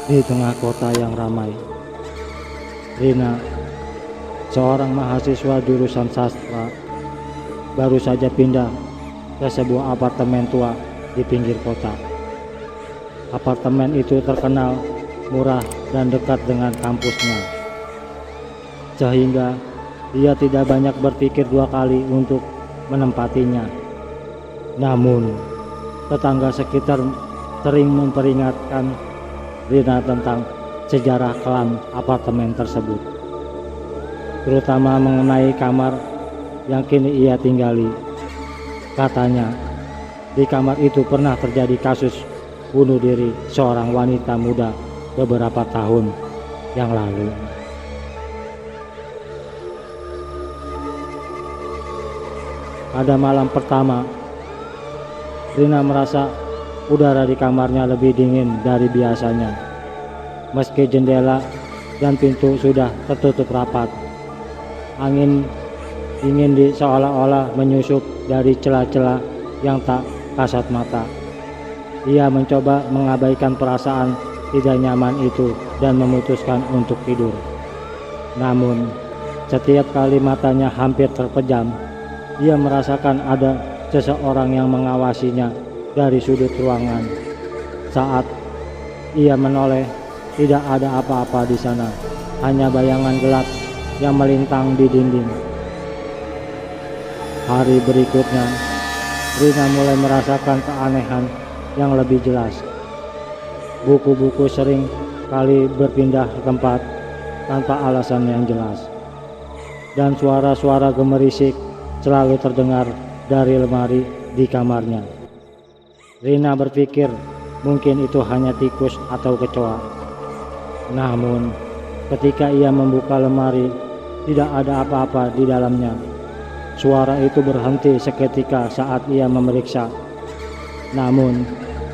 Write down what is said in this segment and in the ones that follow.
Di tengah kota yang ramai, Rina, seorang mahasiswa jurusan sastra, baru saja pindah ke sebuah apartemen tua di pinggir kota. Apartemen itu terkenal murah dan dekat dengan kampusnya, sehingga dia tidak banyak berpikir dua kali untuk menempatinya. Namun, tetangga sekitar sering memperingatkan Rina tentang sejarah kelam apartemen tersebut, terutama mengenai kamar yang kini ia tinggali. Katanya, di kamar itu pernah terjadi kasus bunuh diri seorang wanita muda beberapa tahun yang lalu. Pada malam pertama, Rina merasa udara di kamarnya lebih dingin dari biasanya. Meski jendela dan pintu sudah tertutup rapat, angin dingin seolah-olah menyusup dari celah-celah yang tak kasat mata. Ia mencoba mengabaikan perasaan tidak nyaman itu dan memutuskan untuk tidur. Namun, setiap kali matanya hampir terpejam, ia merasakan ada seseorang yang mengawasinya dari sudut ruangan. Saat ia menoleh, tidak ada apa-apa di sana, hanya bayangan gelap yang melintang di dinding. Hari berikutnya, Rina mulai merasakan keanehan yang lebih jelas. Buku-buku sering kali berpindah tempat tanpa alasan yang jelas, dan suara-suara gemerisik selalu terdengar dari lemari di kamarnya. Rina berpikir mungkin itu hanya tikus atau kecoa. Namun, ketika ia membuka lemari, tidak ada apa-apa di dalamnya. Suara itu berhenti seketika saat ia memeriksa. Namun,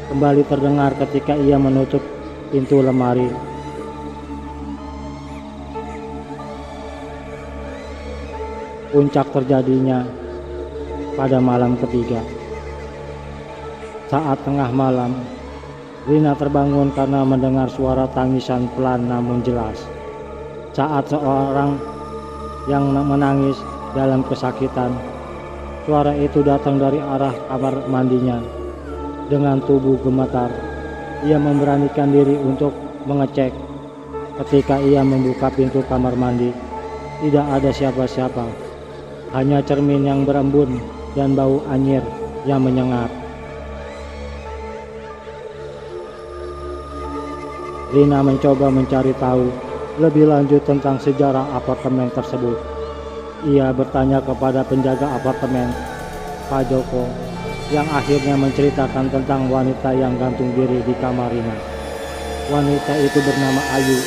kembali terdengar ketika ia menutup pintu lemari. Puncak terjadinya pada malam ketiga. Saat tengah malam, Rina terbangun karena mendengar suara tangisan pelan namun jelas. Saat seorang yang menangis dalam kesakitan, suara itu datang dari arah kamar mandinya. Dengan tubuh gemetar, ia memberanikan diri untuk mengecek. Ketika ia membuka pintu kamar mandi, tidak ada siapa-siapa, hanya cermin yang berembun dan bau anyir yang menyengat. Rina mencoba mencari tahu lebih lanjut tentang sejarah apartemen tersebut. Ia bertanya kepada penjaga apartemen, Pak Joko, yang akhirnya menceritakan tentang wanita yang gantung diri di kamar Rina. Wanita itu bernama Ayu,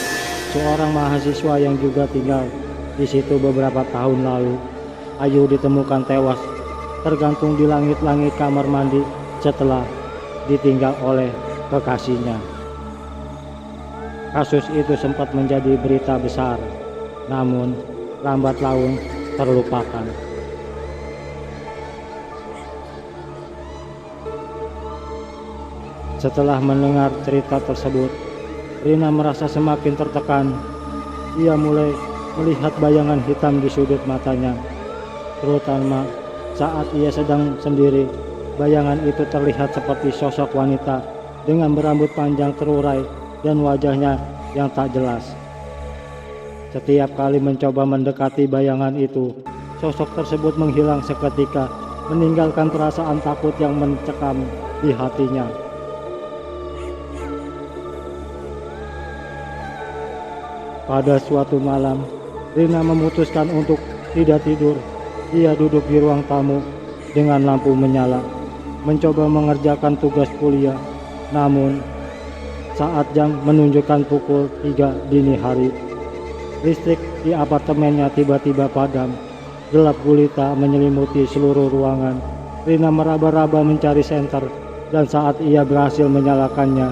seorang mahasiswa yang juga tinggal di situ beberapa tahun lalu. Ayu ditemukan tewas tergantung di langit-langit kamar mandi setelah ditinggal oleh kekasihnya. Kasus itu sempat menjadi berita besar, namun lambat laun terlupakan. Setelah mendengar cerita tersebut, Rina merasa semakin tertekan. Ia mulai melihat bayangan hitam di sudut matanya, terutama saat ia sedang sendiri. Bayangan itu terlihat seperti sosok wanita dengan berambut panjang terurai dan wajahnya yang tak jelas. Setiap kali mencoba mendekati bayangan itu, sosok tersebut menghilang seketika, meninggalkan perasaan takut yang mencekam di hatinya. Pada suatu malam, Rina memutuskan untuk tidak tidur. Ia duduk di ruang tamu dengan lampu menyala, mencoba mengerjakan tugas kuliah. Namun, saat jam menunjukkan pukul 3 dini hari, listrik di apartemennya tiba-tiba padam. Gelap gulita menyelimuti seluruh ruangan. Rina meraba-raba mencari senter, dan saat ia berhasil menyalakannya,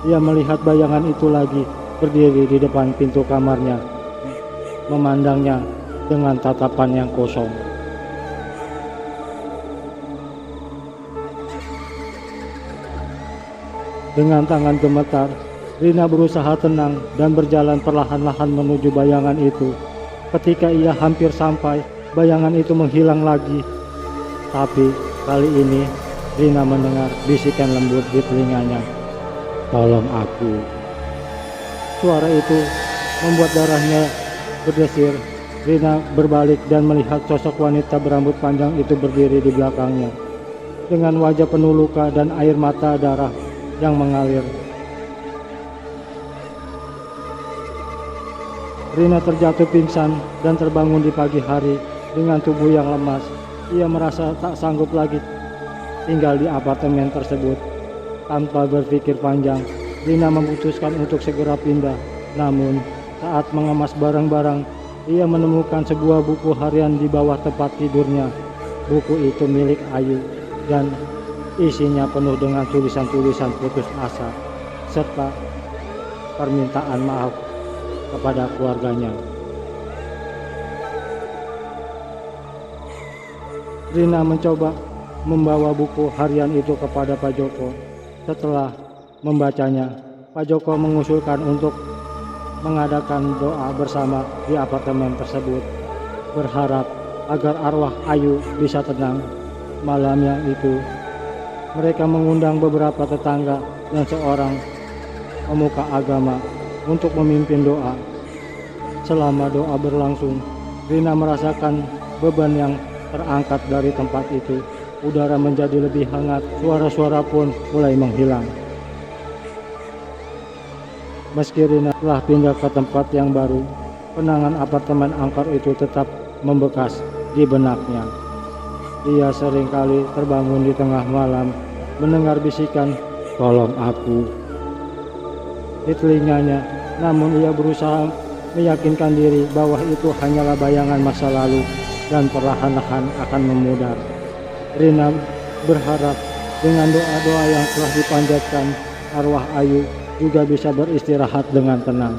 ia melihat bayangan itu lagi berdiri di depan pintu kamarnya, memandangnya dengan tatapan yang kosong. Dengan tangan gemetar, Rina berusaha tenang dan berjalan perlahan-lahan menuju bayangan itu. Ketika ia hampir sampai, bayangan itu menghilang lagi. Tapi kali ini Rina mendengar bisikan lembut di telinganya. "Tolong aku." Suara itu membuat darahnya berdesir. Rina berbalik dan melihat sosok wanita berambut panjang itu berdiri di belakangnya, dengan wajah penuh luka dan air mata darah yang mengalir. Rina terjatuh pingsan dan terbangun di pagi hari dengan tubuh yang lemas. Ia merasa tak sanggup lagi tinggal di apartemen tersebut. Tanpa berpikir panjang, Rina memutuskan untuk segera pindah. Namun, saat mengemas barang-barang, ia menemukan sebuah buku harian di bawah tempat tidurnya. Buku itu milik Ayu dan isinya penuh dengan tulisan-tulisan putus asa serta permintaan maaf kepada keluarganya. Rina mencoba membawa buku harian itu kepada Pak Joko. Setelah membacanya, Pak Joko mengusulkan untuk mengadakan doa bersama di apartemen tersebut, berharap agar arwah Ayu bisa tenang. Malamnya itu, mereka mengundang beberapa tetangga dan seorang pemuka agama untuk memimpin doa. Selama doa berlangsung, Rina merasakan beban yang terangkat dari tempat itu. Udara menjadi lebih hangat, suara-suara pun mulai menghilang. Meski Rina telah pindah ke tempat yang baru, kenangan apartemen angker itu tetap membekas di benaknya. Ia seringkali terbangun di tengah malam, mendengar bisikan, "Tolong aku," di telinganya. Namun ia berusaha meyakinkan diri bahwa itu hanyalah bayangan masa lalu dan perlahan-lahan akan memudar. Rina berharap dengan doa-doa yang telah dipanjatkan, arwah Ayu juga bisa beristirahat dengan tenang.